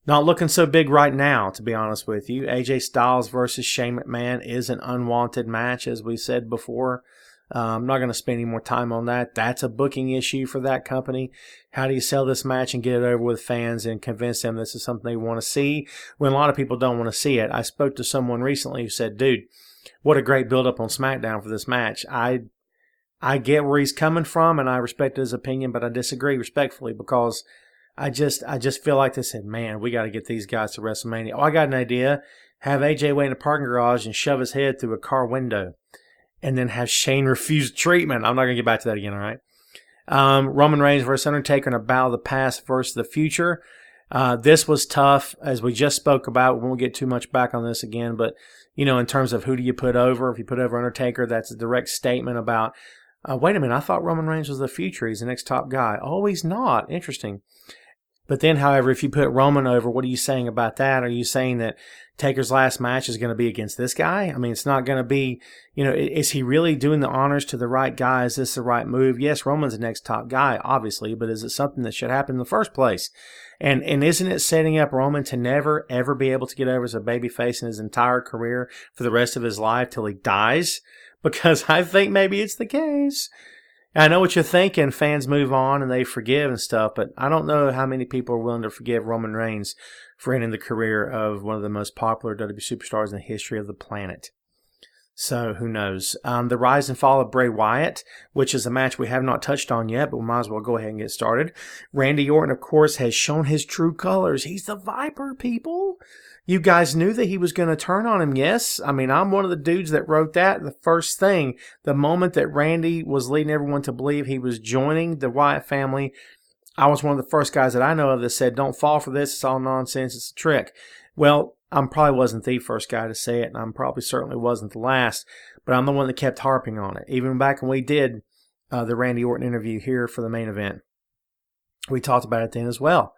Speaker 1: looking so big right now, to be honest with you. AJ Styles versus Shane McMahon is an unwanted match, as we said before. I'm not going to spend any more time on that. That's a booking issue for that company. How do you sell this match and get it over with fans and convince them this is something they want to see when a lot of people don't want to see it? I spoke to someone recently who said, dude, what a great build-up on SmackDown for this match. I get where he's coming from, and I respect his opinion, but I disagree respectfully because I just feel like they said, man, we got to get these guys to WrestleMania. Oh, I got an idea. Have AJ wait in a parking garage and shove his head through a car window. And then have Shane refuse treatment. I'm not going to get back to that again, all right? Roman Reigns versus Undertaker in a battle of the past versus the future. This was tough, as we just spoke about. We won't get too much back on this again. But, you know, in terms of who do you put over, if you put over Undertaker, that's a direct statement about, wait a minute, I thought Roman Reigns was the future. He's the next top guy. Oh, he's not. Interesting. But then, however, if you put Roman over, what are you saying about that? Are you saying that Taker's last match is going to be against this guy? I mean, it's not going to be, you know, is he really doing the honors to the right guy? Is this the right move? Yes, Roman's the next top guy, obviously, but is it something that should happen in the first place? And isn't it setting up Roman to never, ever be able to get over as a babyface in his entire career for the rest of his life till he dies? Because I think maybe it's the case. I know what you're thinking. Fans move on and they forgive and stuff, but I don't know how many people are willing to forgive Roman Reigns for ending the career of one of the most popular WWE superstars in the history of the planet. So who knows? The rise and fall of Bray Wyatt, which is a match we have not touched on yet, but we might as well go ahead and get started. Randy Orton, of course, has shown his true colors. He's the Viper, people. You guys knew that he was going to turn on him, yes? I mean, I'm one of the dudes that wrote that. The first thing, the moment that Randy was leading everyone to believe he was joining the Wyatt family, I was one of the first guys that I know of that said, don't fall for this. It's all nonsense. It's a trick. Well, I probably wasn't the first guy to say it, and I probably certainly wasn't the last, but I'm the one that kept harping on it. Even back when we did the Randy Orton interview here for the main event, we talked about it then as well.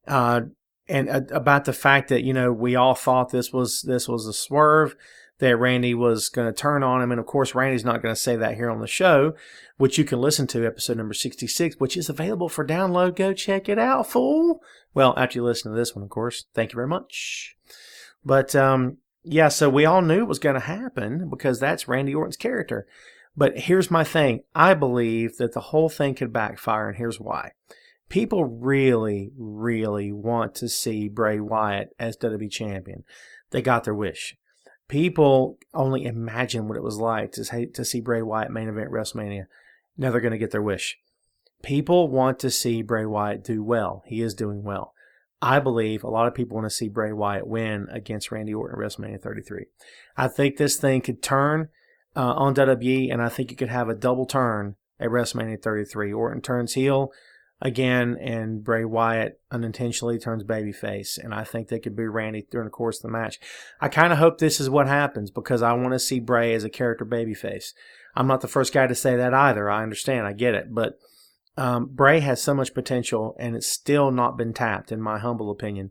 Speaker 1: And about the fact that, we all thought this was a swerve, that Randy was going to turn on him. And, of course, Randy's not going to say that here on the show, which you can listen to, episode number 66, which is available for download. Go check it out, fool. Well, after you listen to this one, of course. Thank you very much. But, so we all knew it was going to happen because that's Randy Orton's character. But here's my thing. I believe that the whole thing could backfire, and here's why. People really, really want to see Bray Wyatt as WWE champion. They got their wish. People only imagine what it was like to see Bray Wyatt main event WrestleMania. Now they're going to get their wish. People want to see Bray Wyatt do well. He is doing well. I believe a lot of people want to see Bray Wyatt win against Randy Orton at WrestleMania 33. I think this thing could turn on WWE, and I think you could have a double turn at WrestleMania 33. Orton turns heel again, and Bray Wyatt unintentionally turns babyface. And I think they could be Randy during the course of the match. I kind of hope this is what happens because I want to see Bray as a character babyface. I'm not the first guy to say that either. I understand. I get it. But Bray has so much potential, and it's still not been tapped, in my humble opinion.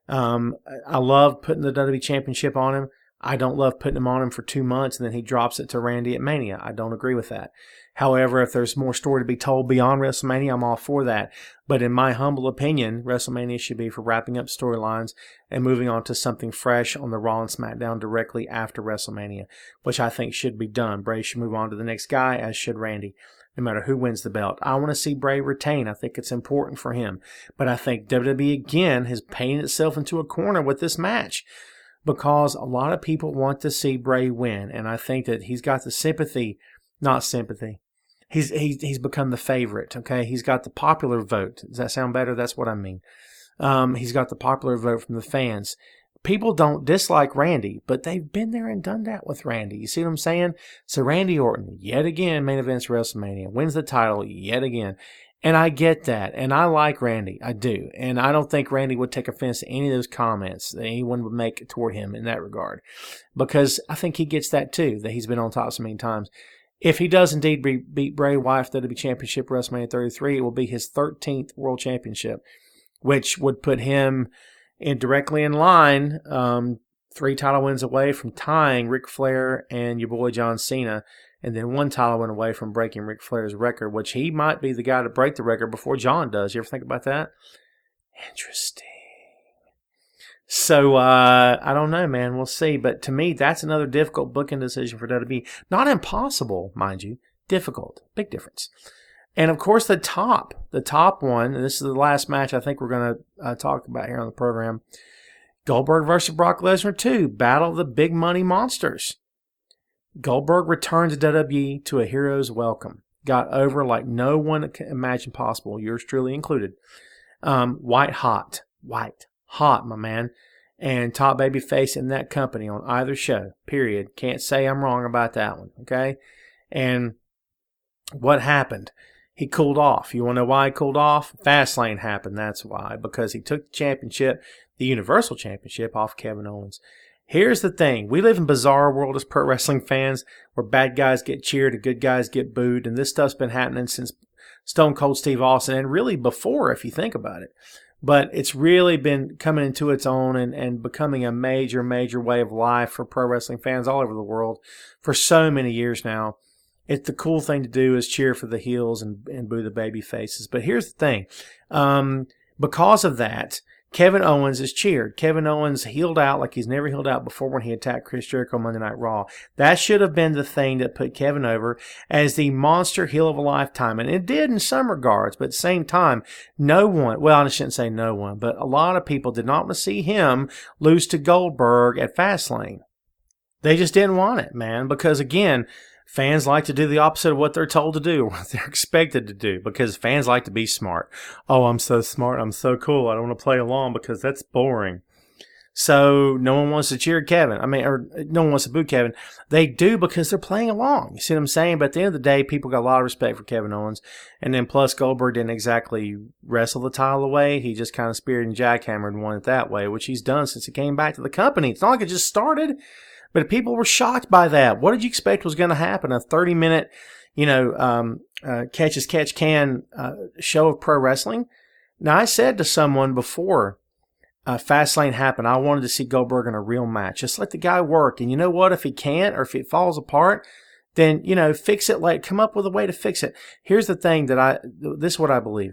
Speaker 1: I love putting the WWE Championship on him. I don't love putting him on him for 2 months, and then he drops it to Randy at Mania. I don't agree with that. However, if there's more story to be told beyond WrestleMania, I'm all for that. But in my humble opinion, WrestleMania should be for wrapping up storylines and moving on to something fresh on the Raw and SmackDown directly after WrestleMania, which I think should be done. Bray should move on to the next guy, as should Randy, no matter who wins the belt. I want to see Bray retain. I think it's important for him. But I think WWE, again, has painted itself into a corner with this match because a lot of people want to see Bray win. And I think that he's got the sympathy, not sympathy. He's become the favorite, okay? He's got the popular vote. Does that sound better? That's what I mean. He's got the popular vote from the fans. People don't dislike Randy, but they've been there and done that with Randy. You see what I'm saying? So Randy Orton, yet again, main events WrestleMania, wins the title yet again. And I get that, and I like Randy. I do. And I don't think Randy would take offense to any of those comments that anyone would make toward him in that regard. Because I think he gets that too, that he's been on top so many times. If he does indeed beat Bray Wyatt for the WWE Championship WrestleMania 33, it will be his 13th World Championship, which would put him directly in line, 3 title wins away from tying Ric Flair and your boy John Cena, and then 1 title win away from breaking Ric Flair's record, which he might be the guy to break the record before John does. You ever think about that? Interesting. So, I don't know, man. We'll see. But to me, that's another difficult booking decision for WWE. Not impossible, mind you. Difficult. Big difference. And, of course, the top one, and this is the last match I think we're going to talk about here on the program, Goldberg versus Brock Lesnar 2, Battle of the Big Money Monsters. Goldberg returned to WWE to a hero's welcome. Got over like no one can imagine possible, yours truly included. White hot, my man. And top babyface in that company on either show, period. Can't say I'm wrong about that one, okay? And what happened? He cooled off. You want to know why he cooled off? Fastlane happened, that's why. Because he took the championship, the Universal Championship, off Kevin Owens. Here's the thing. We live in a bizarre world as pro wrestling fans where bad guys get cheered and good guys get booed. And this stuff's been happening since Stone Cold Steve Austin and really before, if you think about it. But it's really been coming into its own and becoming a major, major way of life for pro wrestling fans all over the world for so many years now. It's the cool thing to do is cheer for the heels and boo the baby faces. But here's the thing. Because of that, Kevin Owens is cheered. Kevin Owens healed out like he's never healed out before when he attacked Chris Jericho on Monday Night Raw. That should have been the thing that put Kevin over as the monster heel of a lifetime. And it did in some regards, but at the same time, no one, well, I shouldn't say no one, but a lot of people did not want to see him lose to Goldberg at Fastlane. They just didn't want it, man, because again, fans like to do the opposite of what they're told to do, or what they're expected to do, because fans like to be smart. Oh, I'm so smart. I'm so cool. I don't want to play along because that's boring. So no one wants to cheer Kevin. Or no one wants to boo Kevin. They do because they're playing along. You see what I'm saying? But at the end of the day, people got a lot of respect for Kevin Owens. And then plus Goldberg didn't exactly wrestle the title away. He just kind of speared and jackhammered and won it that way, which he's done since he came back to the company. It's not like it just started. But people were shocked by that. What did you expect was going to happen? A 30-minute, catch as catch can show of pro wrestling? Now, I said to someone before Fastlane happened, I wanted to see Goldberg in a real match. Just let the guy work. And you know what? If he can't or if it falls apart, then, fix it. Come up with a way to fix it. Here's the thing this is what I believe.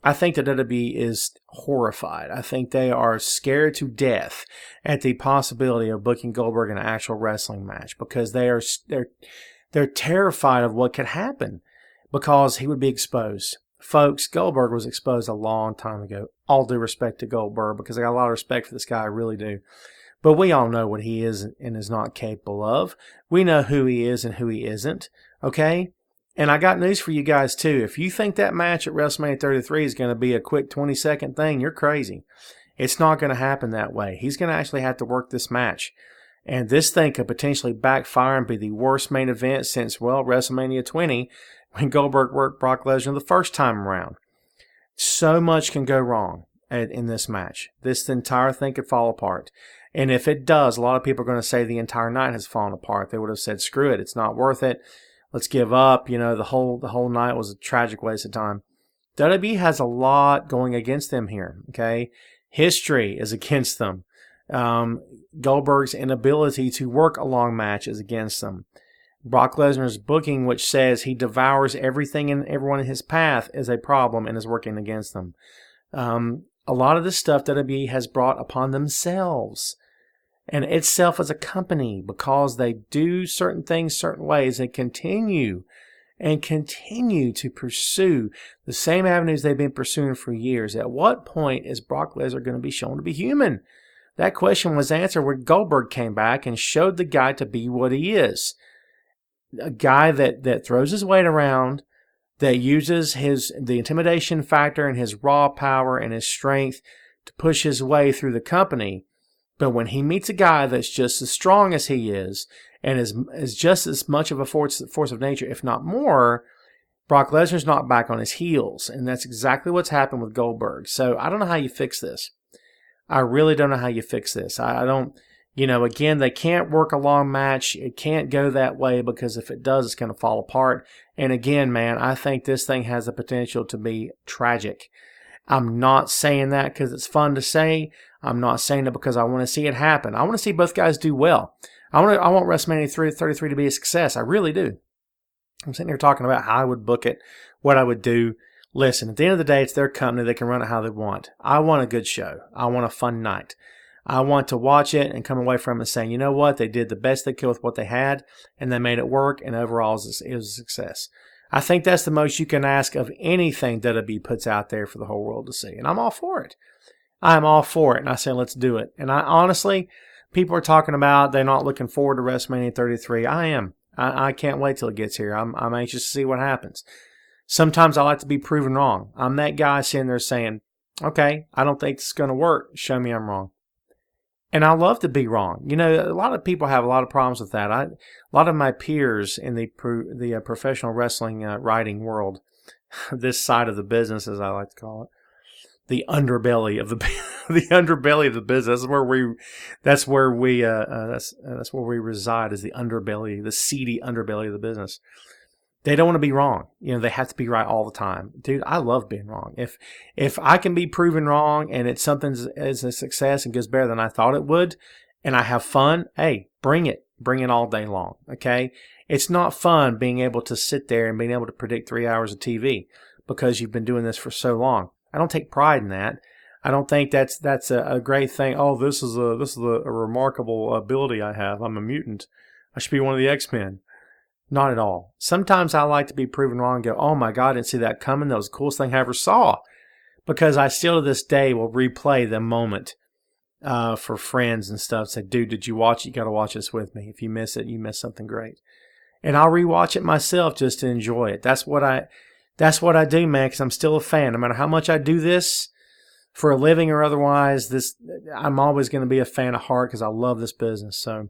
Speaker 1: I think that WWE is horrified. I think they are scared to death at the possibility of booking Goldberg in an actual wrestling match because they're terrified of what could happen because he would be exposed. Folks, Goldberg was exposed a long time ago. All due respect to Goldberg because I got a lot of respect for this guy. I really do. But we all know what he is and is not capable of. We know who he is and who he isn't. Okay? And I got news for you guys, too. If you think that match at WrestleMania 33 is going to be a quick 20-second thing, you're crazy. It's not going to happen that way. He's going to actually have to work this match. And this thing could potentially backfire and be the worst main event since, WrestleMania 20, when Goldberg worked Brock Lesnar the first time around. So much can go wrong in this match. This entire thing could fall apart. And if it does, a lot of people are going to say the entire night has fallen apart. They would have said, screw it, it's not worth it. Let's give up. The whole night was a tragic waste of time. WWE has a lot going against them here. Okay, history is against them. Goldberg's inability to work a long match is against them. Brock Lesnar's booking, which says he devours everything and everyone in his path, is a problem and is working against them. A lot of this stuff WWE has brought upon themselves and itself as a company because they do certain things certain ways and continue to pursue the same avenues they've been pursuing for years. At what point is Brock Lesnar going to be shown to be human? That question was answered when Goldberg came back and showed the guy to be what he is. A guy that throws his weight around, that uses the intimidation factor and his raw power and his strength to push his way through the company. But when he meets a guy that's just as strong as he is and is just as much of a force of nature, if not more, Brock Lesnar's not back on his heels. And that's exactly what's happened with Goldberg. So I don't know how you fix this. I really don't know how you fix this. I don't, again, they can't work a long match. It can't go that way because if it does, it's going to fall apart. And again, man, I think this thing has the potential to be tragic. I'm not saying that because it's fun to say. I'm not saying it because I want to see it happen. I want to see both guys do well. I want WrestleMania 33 to be a success. I really do. I'm sitting here talking about how I would book it, what I would do. Listen, at the end of the day, it's their company. They can run it how they want. I want a good show. I want a fun night. I want to watch it and come away from it saying, you know what? They did the best they could with what they had, and they made it work, and overall it was a success. I think that's the most you can ask of anything WWE puts out there for the whole world to see, and I'm all for it. I'm all for it, and I say let's do it. And I honestly, people are talking about they're not looking forward to WrestleMania 33. I am. I can't wait till it gets here. I'm anxious to see what happens. Sometimes I like to be proven wrong. I'm that guy sitting there saying, okay, I don't think this is going to work. Show me I'm wrong. And I love to be wrong. A lot of people have a lot of problems with that. A lot of my peers in the professional wrestling writing world, this side of the business, as I like to call it, the underbelly of the underbelly of the business. That's where we reside, is the underbelly, the seedy underbelly of the business. They don't want to be wrong. They have to be right all the time. Dude, I love being wrong. If I can be proven wrong and it's something is a success and goes better than I thought it would, and I have fun, hey, bring it. Bring it all day long, okay? It's not fun being able to sit there and being able to predict 3 hours of TV because you've been doing this for so long. I don't take pride in that. I don't think that's a great thing. Oh, this is a remarkable ability I have. I'm a mutant. I should be one of the X-Men. Not at all. Sometimes I like to be proven wrong and go, oh my God, I didn't see that coming. That was the coolest thing I ever saw. Because I still to this day will replay the moment for friends and stuff. Say, dude, did you watch it? You got to watch this with me. If you miss it, you miss something great. And I'll rewatch it myself just to enjoy it. That's what I do, man, because I'm still a fan. No matter how much I do this for a living or otherwise, I'm always going to be a fan of heart because I love this business. So,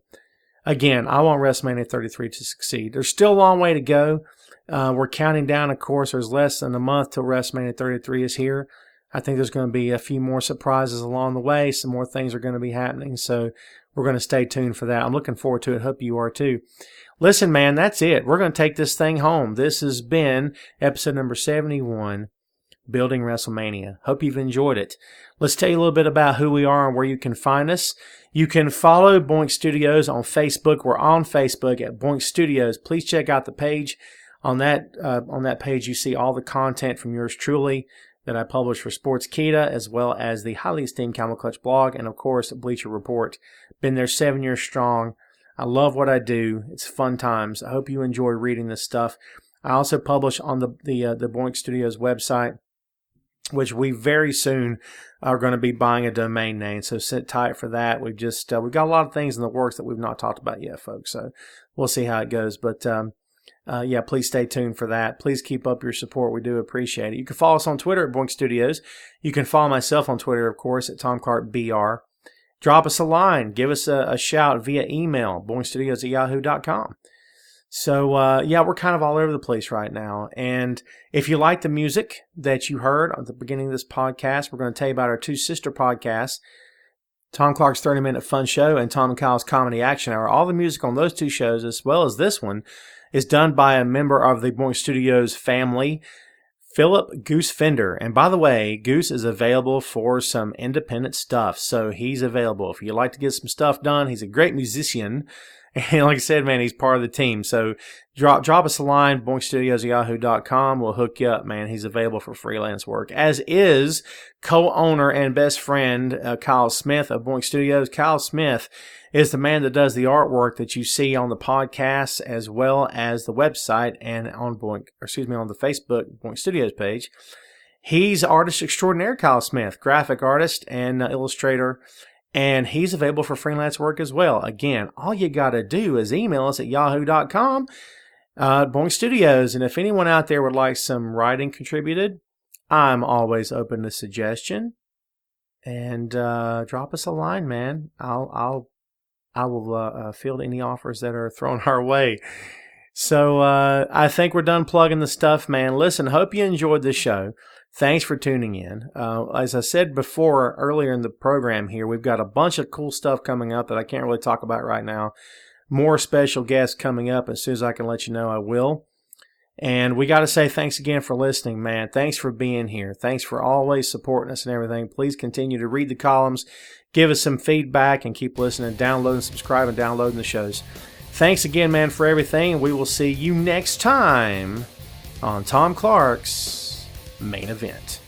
Speaker 1: again, I want WrestleMania 33 to succeed. There's still a long way to go. We're counting down, of course. There's less than a month till WrestleMania 33 is here. I think there's going to be a few more surprises along the way. Some more things are going to be happening. So we're going to stay tuned for that. I'm looking forward to it. Hope you are too. Listen, man, that's it. We're going to take this thing home. This has been episode number 71, Building WrestleMania. Hope you've enjoyed it. Let's tell you a little bit about who we are and where you can find us. You can follow Boink Studios on Facebook. We're on Facebook at Boink Studios. Please check out the page. On that page, you see all the content from yours truly that I publish for Sportskeeda, as well as the highly esteemed Camel Clutch blog, and of course, Bleacher Report. Been there 7 years strong. I love what I do. It's fun times. I hope you enjoy reading this stuff. I also publish on the Boink Studios website, which we very soon are going to be buying a domain name. So sit tight for that. We've got a lot of things in the works that we've not talked about yet, folks. So we'll see how it goes. But yeah, please stay tuned for that. Please keep up your support. We do appreciate it. You can follow us on Twitter at Boink Studios. You can follow myself on Twitter, of course, at TomClarkBR. Drop us a line. Give us a shout via email, boinkstudios@yahoo.com. So, yeah, we're kind of all over the place right now. And if you like the music that you heard at the beginning of this podcast, we're going to tell you about our two sister podcasts, Tom Clark's 30-Minute Fun Show and Tom and Kyle's Comedy Action Hour. All the music on those two shows, as well as this one, is done by a member of the Boink Studios family, Philip Goose Fender. And by the way, Goose is available for some independent stuff. So he's available. If you'd like to get some stuff done, he's a great musician. And like I said, man, he's part of the team. So drop us a line, boinkstudios@yahoo.com. We'll hook you up, man. He's available for freelance work, as is co-owner and best friend Kyle Smith of Boink Studios. Kyle Smith is the man that does the artwork that you see on the podcast, as well as the website and on on the Facebook Boink Studios page. He's artist extraordinaire, Kyle Smith, graphic artist and illustrator. And he's available for freelance work as well. Again, all you got to do is email us at yahoo.com, Boink Studios. And if anyone out there would like some writing contributed, I'm always open to suggestion. And drop us a line, man. I will field any offers that are thrown our way. So I think we're done plugging the stuff, man. Listen, hope you enjoyed the show. Thanks for tuning in. As I said before, earlier in the program here, we've got a bunch of cool stuff coming up that I can't really talk about right now. More special guests coming up. As soon as I can let you know, I will. And we got to say thanks again for listening, man. Thanks for being here. Thanks for always supporting us and everything. Please continue to read the columns, give us some feedback, and keep listening, downloading, subscribing, downloading the shows. Thanks again, man, for everything. We will see you next time on Tom Clark's Main Event.